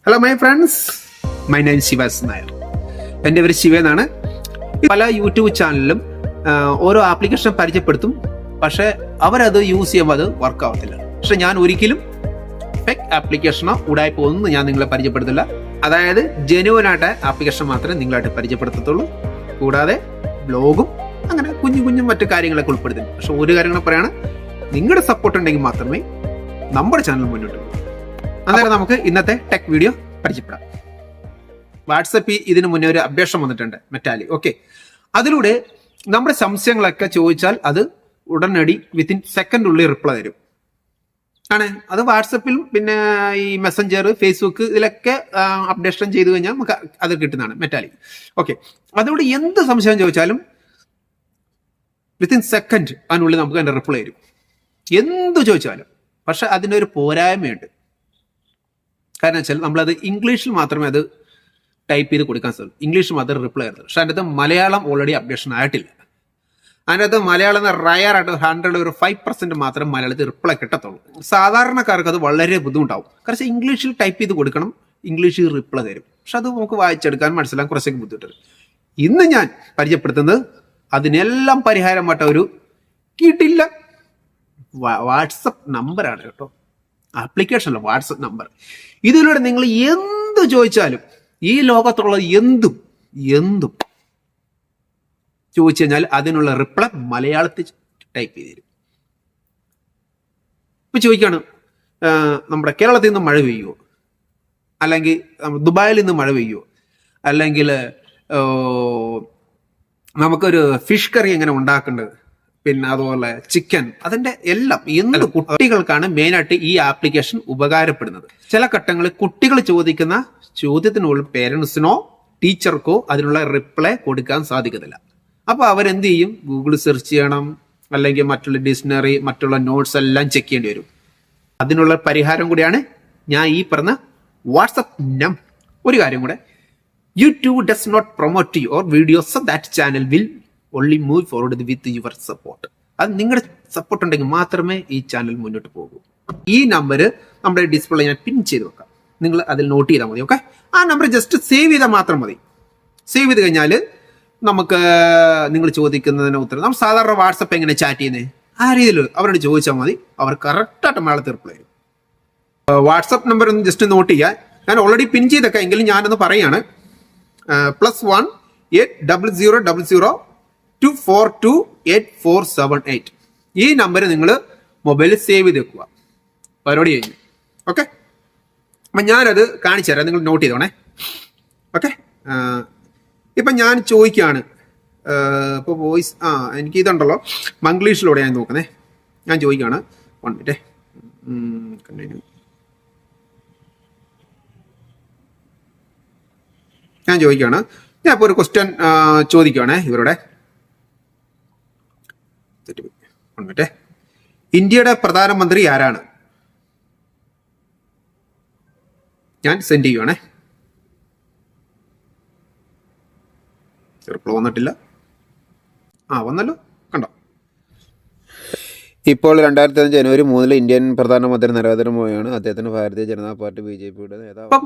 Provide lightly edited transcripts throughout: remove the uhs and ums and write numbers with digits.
Hello my friends, my name Shivas Nair. എൻ്റെ പേര് ശിവ എന്നാണ്. പല യൂട്യൂബ് ചാനലിലും ഓരോ ആപ്ലിക്കേഷൻ പരിചയപ്പെടുത്തും, പക്ഷേ അവരത് യൂസ് ചെയ്യുമ്പോൾ അത് വർക്ക് ആവത്തില്ല. പക്ഷെ ഞാൻ ഒരിക്കലും ഫേക്ക് ആപ്ലിക്കേഷനോ ഉടായ്പോ ഒന്നും ഞാൻ നിങ്ങളെ പരിചയപ്പെടുത്തില്ല. അതായത് ജെനുവനായിട്ട് ആപ്ലിക്കേഷൻ മാത്രമേ നിങ്ങളായിട്ട് പരിചയപ്പെടുത്തത്തുള്ളൂ. കൂടാതെ ബ്ലോഗും അങ്ങനെ കുഞ്ഞു മറ്റു കാര്യങ്ങളൊക്കെ ഉൾപ്പെടുത്തുന്നു. പക്ഷെ ഒരു കാര്യങ്ങൾ പറയാണ്, നിങ്ങളുടെ സപ്പോർട്ട് ഉണ്ടെങ്കിൽ മാത്രമേ നമ്മുടെ ചാനൽ മുന്നോട്ട് പോകും. അന്നേരം നമുക്ക് ഇന്നത്തെ ടെക് വീഡിയോ പരിചയപ്പെടാം. വാട്സപ്പിൽ ഇതിനു മുന്നേ ഒരു അപ്ഡേഷൻ വന്നിട്ടുണ്ട്, മെറ്റാലി. ഓക്കെ, അതിലൂടെ നമ്മുടെ സംശയങ്ങളൊക്കെ ചോദിച്ചാൽ അത് ഉടനടി വിത്തിൻ സെക്കൻഡുള്ളിൽ റിപ്ലൈ തരും ആണ്. അത് വാട്സപ്പിലും പിന്നെ ഈ മെസ്സഞ്ചർ, ഫേസ്ബുക്ക് ഇതിലൊക്കെ അപ്ഡേഷൻ ചെയ്തു കഴിഞ്ഞാൽ നമുക്ക് അത് കിട്ടുന്നതാണ് മെറ്റാലി. ഓക്കെ, അതുകൊണ്ട് എന്ത് സംശയം ചോദിച്ചാലും വിത്തിൻ സെക്കൻഡ് അതിനുള്ളിൽ നമുക്ക് അതിൻ്റെ റിപ്ലൈ തരും, എന്ത് ചോദിച്ചാലും. പക്ഷെ അതിൻ്റെ ഒരു പോരായ്മയുണ്ട്. കാരണം വെച്ചാൽ നമ്മളത് ഇംഗ്ലീഷിൽ മാത്രമേ അത് ടൈപ്പ് ചെയ്ത് കൊടുക്കാൻ സാധിക്കും, ഇംഗ്ലീഷിൽ മാത്രമേ റിപ്ലൈ ആയിരുന്നു. പക്ഷെ അതിൻ്റെ അകത്ത് മലയാളം ഓൾറെഡി അപ്ഡേഷൻ ആയിട്ടില്ല. അതിൻ്റെ അകത്ത് മലയാളം റയറായിട്ട് 100 ഒരു 5% മാത്രം മലയാളത്തിൽ റിപ്ലൈ കിട്ടത്തുള്ളൂ. സാധാരണക്കാർക്ക് അത് വളരെ ബുദ്ധിമുട്ടാവും. കാരണം ഇംഗ്ലീഷിൽ ടൈപ്പ് ചെയ്ത് കൊടുക്കണം, ഇംഗ്ലീഷിൽ റിപ്ലൈ തരും. പക്ഷെ അത് നമുക്ക് വായിച്ചെടുക്കാൻ മനസ്സിലാക്കാൻ കുറച്ചൊക്കെ ബുദ്ധിമുട്ടുണ്ട്. ഇന്ന് ഞാൻ പരിചയപ്പെടുത്തുന്നത് അതിനെല്ലാം പരിഹാരമായിട്ട ഒരു കിട്ടില്ല വാട്സപ്പ് നമ്പറാണ് കേട്ടോ. ആപ്ലിക്കേഷനല്ല, വാട്സപ്പ് നമ്പർ. ഇതിലൂടെ നിങ്ങൾ എന്ത് ചോദിച്ചാലും, ഈ ലോകത്തുള്ള എന്തും ചോദിച്ചു കഴിഞ്ഞാൽ അതിനുള്ള റിപ്ലൈ മലയാളത്തിൽ ടൈപ്പ് ചെയ്ത് തരും. ഇപ്പൊ ചോദിക്കാണ്, നമ്മുടെ കേരളത്തിൽ നിന്ന് മഴ പെയ്യുമോ, അല്ലെങ്കിൽ ദുബായിൽ നിന്ന് മഴ പെയ്യുമോ, അല്ലെങ്കിൽ നമുക്കൊരു ഫിഷ് കറി എങ്ങനെ ഉണ്ടാക്കേണ്ടത്, പിന്നെ അതുപോലെ ചിക്കൻ, അതിന്റെ എല്ലാം എന്ത് കുട്ടികൾക്കാണ് മെയിനായിട്ട് ഈ ആപ്ലിക്കേഷൻ ഉപകാരപ്പെടുന്നത്. ചില ഘട്ടങ്ങളിൽ കുട്ടികൾ ചോദിക്കുന്ന ചോദ്യത്തിനുള്ള പേരൻസിനോ ടീച്ചർക്കോ അതിനുള്ള റിപ്ലൈ കൊടുക്കാൻ സാധിക്കത്തില്ല. അപ്പൊ അവരെന്ത് ചെയ്യും, ഗൂഗിൾ സെർച്ച് ചെയ്യണം, അല്ലെങ്കിൽ മറ്റുള്ള ഡിക്ഷണറി, മറ്റുള്ള നോട്ട്സ് എല്ലാം ചെക്ക് ചെയ്യേണ്ടി വരും. അതിനുള്ള പരിഹാരം കൂടിയാണ് ഞാൻ ഈ പറഞ്ഞ വാട്സപ്പ് നമ്പർ. ഒരു കാര്യം കൂടെ, YouTube does not promote your videos, so that channel will only move forward with your support. അത് നിങ്ങളുടെ സപ്പോർട്ട് ഉണ്ടെങ്കിൽ മാത്രമേ ഈ ചാനൽ മുന്നോട്ട് പോകൂ. ഈ നമ്പർ നമ്മുടെ ഡിസ്പ്ലേ ഞാൻ പിൻ ചെയ്ത് വെക്കാം, നിങ്ങൾ അതിൽ നോട്ട് ചെയ്താൽ മതി. ഓക്കെ, ആ നമ്പർ ജസ്റ്റ് സേവ് ചെയ്താൽ മാത്രം മതി. സേവ് ചെയ്ത് കഴിഞ്ഞാൽ നമുക്ക് നിങ്ങൾ ചോദിക്കുന്നതിന് ഉത്തരം, നമ്മൾ സാധാരണ വാട്സപ്പ് എങ്ങനെ ചാറ്റ് ചെയ്യുന്നത് ആ രീതിയിൽ അവരോട് ചോദിച്ചാൽ മതി, അവർ കറക്റ്റായിട്ട് മലയാളത്തിൽ റിപ്ലൈ ചെയ്യും. വാട്സപ്പ് നമ്പർ ഒന്ന് ജസ്റ്റ് നോട്ട് ചെയ്യാൻ ഞാൻ ഓൾറെഡി പിൻ ചെയ്തൊക്കെ, എങ്കിലും ഞാനൊന്ന് പറയാണ്. +1 80000 2428478. ഈ നമ്പർ നിങ്ങൾ മൊബൈലിൽ സേവ് ചെയ്ത് വെക്കുക. പരിപാടി കഴിഞ്ഞു. ഓക്കെ, അപ്പം ഞാനത് കാണിച്ചു തരാം, നിങ്ങൾ നോട്ട് ചെയ്തോണേ. ഓക്കെ, ഇപ്പം ഞാൻ ചോദിക്കുകയാണ്, ഇപ്പോൾ വോയിസ് എനിക്ക് ഇതുണ്ടല്ലോ, മംഗ്ലീഷിലൂടെ ഞാൻ നോക്കുന്നേ. ഞാൻ ചോദിക്കുകയാണ്, 1 മിനിറ്റ് കണ്ടിന്യൂ. ഞാൻ ചോദിക്കുകയാണ്, ഞാൻ ഇപ്പോൾ ഒരു ക്വസ്റ്റ്യൻ ചോദിക്കുകയാണേ ഇവരുടെ. ഇന്ത്യയുടെ പ്രധാനമന്ത്രി ആരാണ്? ഞാൻ സെൻഡ് ചെയ്യുവാണേ. റിപ്ലൈ വന്നിട്ടില്ല. വന്നല്ലോ, കണ്ടോ. ഇപ്പോൾ 2005 ജനുവരി 3 ഇന്ത്യൻ പ്രധാനമന്ത്രി നരേന്ദ്രമോദിയാണ്. അദ്ദേഹത്തിന് ഭാരതീയ ജനതാ പാർട്ടി BJPയുടെ നേതാവ്. അപ്പം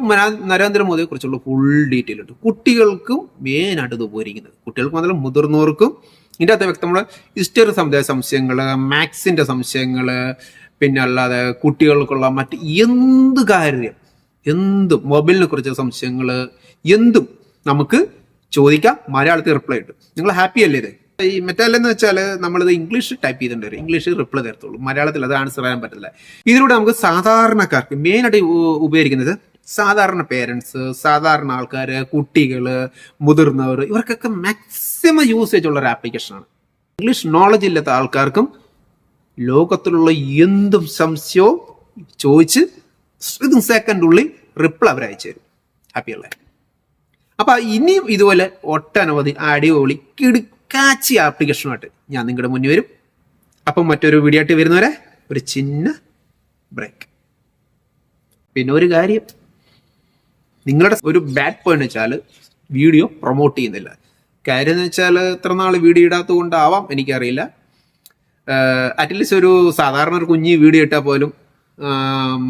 നരേന്ദ്രമോദിയെ കുറിച്ചുള്ള ഫുൾ ഡീറ്റെയിൽ ഉണ്ട്. കുട്ടികൾക്കും മെയിനായിട്ട് ഇത് ഉപകരിക്കുന്നത്, കുട്ടികൾക്ക് മാത്രമല്ല മുതിർന്നവർക്കും. ഇതിൻ്റെ അകത്ത് വ്യക്തമുള്ള ഹിസ്റ്ററി സംശയങ്ങൾ, മാത്സിൻ്റെ സംശയങ്ങൾ, പിന്നെ അല്ലാതെ കുട്ടികൾക്കുള്ള മറ്റ് എന്ത് കാര്യം, എന്തും മൊബൈലിനെ കുറിച്ച് സംശയങ്ങൾ, എന്തും നമുക്ക് ചോദിക്കാം, മലയാളത്തിൽ റിപ്ലൈ കിട്ടും. നിങ്ങൾ ഹാപ്പി അല്ലേ? ഇത് ഈ മെറ്റാലെന്ന് വെച്ചാൽ നമ്മളിത് ഇംഗ്ലീഷ് ടൈപ്പ് ചെയ്തിട്ടുണ്ട് വരും, ഇംഗ്ലീഷിൽ റിപ്ലൈ തരത്തുള്ളൂ, മലയാളത്തിൽ അത് ആൻസർ ചെയ്യാൻ പറ്റില്ല. ഇതിലൂടെ നമുക്ക് സാധാരണക്കാർക്ക് മെയിനായിട്ട് ഉപകരിക്കുന്നത് സാധാരണ പേരൻസ്, സാധാരണ ആൾക്കാർ, കുട്ടികൾ, മുതിർന്നവർ, ഇവർക്കൊക്കെ മാക്സിമം യൂസേജ് ഉള്ള ഒരു ആപ്ലിക്കേഷനാണ്. ഇംഗ്ലീഷ് നോളജ് ഇല്ലാത്ത ആൾക്കാർക്കും ലോകത്തിലുള്ള എന്തും സംശയവും ചോദിച്ച് ഇതും സെക്കൻഡുള്ളിൽ റിപ്ലൈ അവർ അയച്ചു തരും. ഹാപ്പിയല്ലേ? അപ്പൊ ഇനിയും ഇതുപോലെ ഒട്ടനവധി അടിപൊളി കിടുക്കാച്ചി ആപ്ലിക്കേഷനുമായിട്ട് ഞാൻ നിങ്ങളുടെ മുന്നിൽ വരും. അപ്പം മറ്റൊരു വീഡിയോ ആയിട്ട് വരുന്നവരെ ഒരു ചിന്ന ബ്രേക്ക്. പിന്നെ ഒരു കാര്യം, നിങ്ങളുടെ ഒരു ബാഡ് പോയിന്റ് വെച്ചാൽ വീഡിയോ പ്രൊമോട്ട് ചെയ്യുന്നില്ല. കാര്യം എന്ന് വെച്ചാൽ ഇത്ര നാൾ വീഡിയോ ഇടാത്തത് കൊണ്ടാവാം, എനിക്കറിയില്ല. അറ്റ്ലീസ്റ്റ് ഒരു സാധാരണ ഒരു കുഞ്ഞ് വീഡിയോ ഇട്ടാൽ പോലും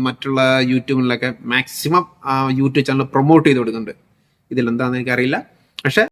മറ്റുള്ള യൂട്യൂബിലൊക്കെ മാക്സിമം യൂട്യൂബ് ചാനൽ പ്രൊമോട്ട് ചെയ്ത് കൊടുക്കുന്നുണ്ട്. ഇതിലെന്താണെന്ന് എനിക്കറിയില്ല. പക്ഷെ